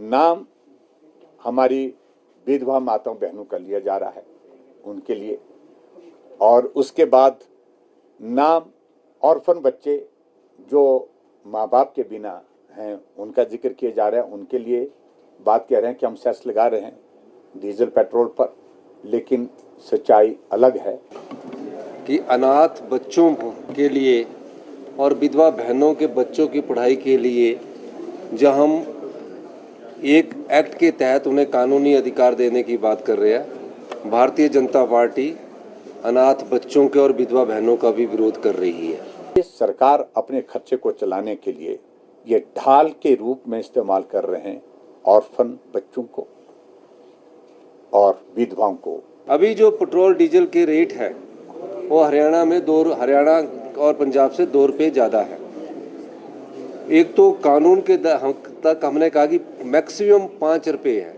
नाम हमारी विधवा माताओं बहनों का लिया जा रहा है उनके लिए, और उसके बाद नाम ऑर्फन बच्चे जो माँ बाप के बिना हैं उनका जिक्र किया जा रहा है। उनके लिए बात कह रहे हैं कि हम सेस लगा रहे हैं डीजल पेट्रोल पर, लेकिन सच्चाई अलग है कि अनाथ बच्चों के लिए और विधवा बहनों के बच्चों की पढ़ाई के लिए जब हम एक एक्ट के तहत उन्हें कानूनी अधिकार देने की बात कर रहे हैं, भारतीय जनता पार्टी अनाथ बच्चों के और विधवा बहनों का भी विरोध कर रही है। सरकार अपने खर्चे को चलाने के लिए ये ढाल के रूप में इस्तेमाल कर रहे हैं ऑर्फन बच्चों को और विधवाओं को। अभी जो पेट्रोल डीजल के रेट है वो हरियाणा और पंजाब से 2 रुपये ज़्यादा है। एक तो कानून के तक हमने कहा कि मैक्सिमम 5 रुपये है।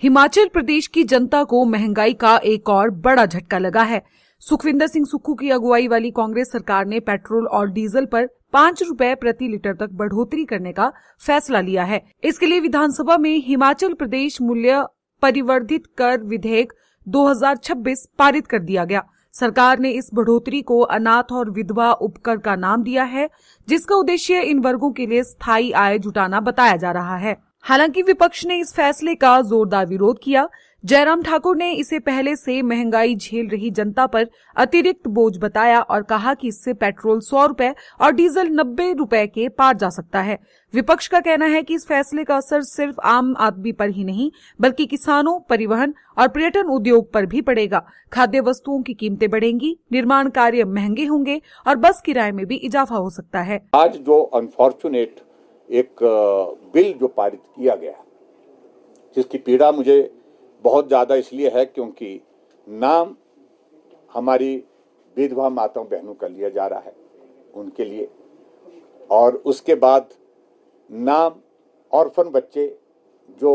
हिमाचल प्रदेश की जनता को महंगाई का एक और बड़ा झटका लगा है। सुखविंदर सिंह सुक्खू की अगुवाई वाली कांग्रेस सरकार ने पेट्रोल और डीजल पर 5 रुपए प्रति लीटर तक बढ़ोतरी करने का फैसला लिया है। इसके लिए विधानसभा में हिमाचल प्रदेश मूल्य परिवर्धित कर विधेयक 2026 पारित कर दिया गया। सरकार ने इस बढ़ोतरी को अनाथ और विधवा उपकर का नाम दिया है, जिसका उद्देश्य इन वर्गों के लिए स्थायी आय जुटाना बताया जा रहा है। हालांकि विपक्ष ने इस फैसले का जोरदार विरोध किया। जयराम ठाकुर ने इसे पहले से महंगाई झेल रही जनता पर अतिरिक्त बोझ बताया और कहा कि इससे पेट्रोल 100 रुपए और डीजल 90 रुपए के पार जा सकता है। विपक्ष का कहना है कि इस फैसले का असर सिर्फ आम आदमी पर ही नहीं बल्कि किसानों, परिवहन और पर्यटन उद्योग पर भी पड़ेगा। खाद्य वस्तुओं की कीमतें बढ़ेंगी, निर्माण कार्य महंगे होंगे और बस किराए में भी इजाफा हो सकता है। आज जो अनफॉर्चुनेट एक बिल जो पारित किया गया, जिसकी पीड़ा मुझे बहुत ज़्यादा इसलिए है क्योंकि नाम हमारी विधवा माताओं बहनों का लिया जा रहा है उनके लिए, और उसके बाद नाम ऑर्फन बच्चे जो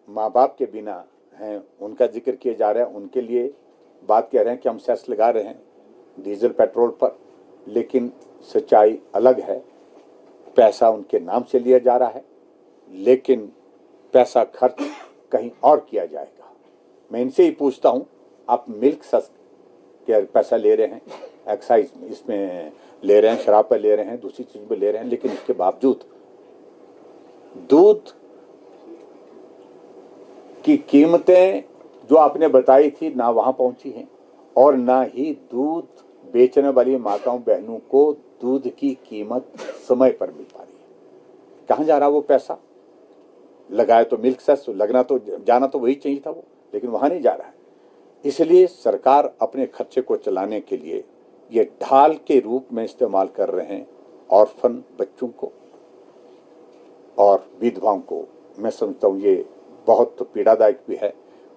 माँ बाप के बिना हैं उनका जिक्र किया जा रहा है उनके लिए बात कह रहे हैं कि हम सेस लगा रहे हैं डीजल पेट्रोल पर, लेकिन सच्चाई अलग है। पैसा उनके नाम से लिया जा रहा है, लेकिन पैसा खर्च कहीं और किया जाएगा। मैं इनसे ही पूछता हूं, आप मिल्क सस के पैसा ले रहे हैं, एक्साइज इसमें ले रहे हैं, शराब पर ले रहे हैं, दूसरी चीज पर ले रहे हैं, लेकिन उसके बावजूद दूध की कीमतें जो आपने बताई थी ना वहां पहुंची हैं, और ना ही दूध बेचने वाली माताओं बहनों को दूध की कीमत समय पर मिल पा रही है। कहाँ जा रहा वो पैसा? लगाए तो मिल्क सेस, लगना तो जाना तो वही चाहिए था वो, लेकिन वहां नहीं जा रहा है। इसलिए सरकार अपने खर्चे को चलाने के लिए ये ढाल के रूप में इस्तेमाल कर रहे हैं ऑर्फन बच्चों को और विधवाओं को। मैं समझता हूँ ये बहुत पीड़ादायक भी है,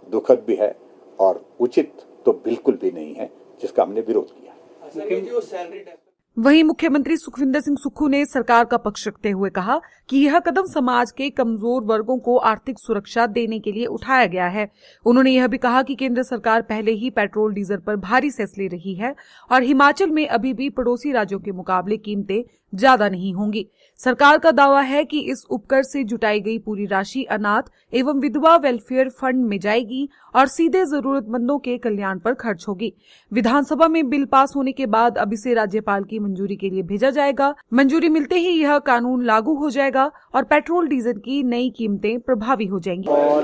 दुखद भी है और उचित तो बिल्कुल भी नहीं है, जिसका हमने विरोध किया। वहीं मुख्यमंत्री सुखविंदर सिंह सुक्खू ने सरकार का पक्ष रखते हुए कहा कि यह कदम समाज के कमजोर वर्गों को आर्थिक सुरक्षा देने के लिए उठाया गया है। उन्होंने यह भी कहा कि केंद्र सरकार पहले ही पेट्रोल डीजल पर भारी सेस ले रही है और हिमाचल में अभी भी पड़ोसी राज्यों के मुकाबले कीमतें ज्यादा नहीं होंगी। सरकार का दावा है कि इस उपकर से जुटाई गई पूरी राशि अनाथ एवं विधवा वेलफेयर फंड में जाएगी और सीधे जरूरतमंदों के कल्याण पर खर्च होगी। विधानसभा में बिल पास होने के बाद अब इसे राज्यपाल की मंजूरी के लिए भेजा जाएगा। मंजूरी मिलते ही यह कानून लागू हो जाएगा और पेट्रोल डीजल की नई कीमतें प्रभावी हो जाएंगी। और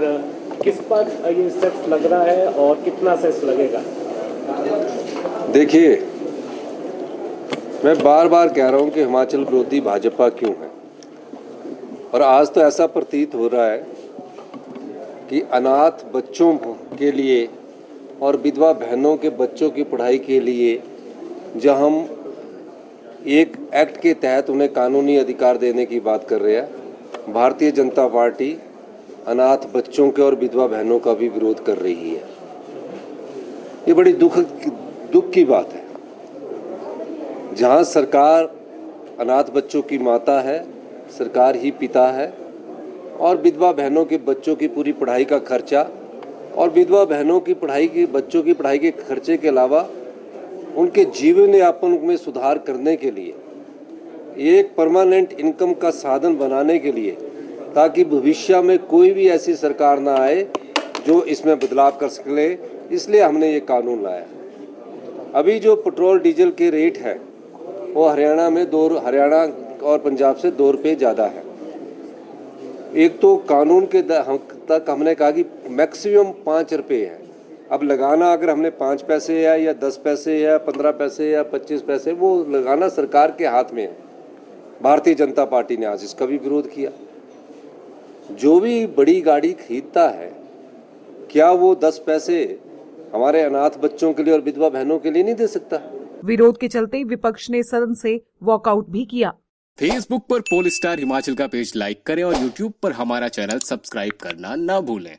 किस पर ये सेस लग रहा है और कितना सेस लगेगा? देखिए, मैं बार बार कह रहा हूं कि हिमाचल विरोधी भाजपा क्यों है, और आज तो ऐसा प्रतीत हो रहा है कि अनाथ बच्चों के लिए और विधवा बहनों के बच्चों की पढ़ाई के लिए जब हम एक एक्ट के तहत उन्हें कानूनी अधिकार देने की बात कर रहे हैं, भारतीय जनता पार्टी अनाथ बच्चों के और विधवा बहनों का भी विरोध कर रही है। ये बड़ी दुख की बात है। जहां सरकार अनाथ बच्चों की माता है, सरकार ही पिता है, और विधवा बहनों के बच्चों की पूरी पढ़ाई का खर्चा और विधवा बहनों की बच्चों की पढ़ाई के खर्चे के अलावा उनके जीवन यापन में सुधार करने के लिए, एक परमानेंट इनकम का साधन बनाने के लिए ताकि भविष्य में कोई भी ऐसी सरकार ना आए जो इसमें बदलाव कर सके। इसलिए हमने ये कानून लाया। अभी जो पेट्रोल डीजल के रेट है वो हरियाणा और पंजाब से 2 रुपये ज़्यादा है। एक तो कानून के तक हमने कहा कि मैक्सिमम 5 रुपये है। अब लगाना अगर हमने 5 पैसे या 10 पैसे या 15 पैसे या 25 पैसे, वो लगाना सरकार के हाथ में है। भारतीय जनता पार्टी ने आज इसका भी विरोध किया। जो भी बड़ी गाड़ी खरीदता है, क्या वो 10 पैसे हमारे अनाथ बच्चों के लिए और विधवा बहनों के लिए नहीं दे सकता? विरोध के चलते विपक्ष ने सदन से वॉकआउट भी किया। फेसबुक पर पोल स्टार हिमाचल का पेज लाइक करें और यूट्यूब पर हमारा चैनल सब्सक्राइब करना ना भूलें।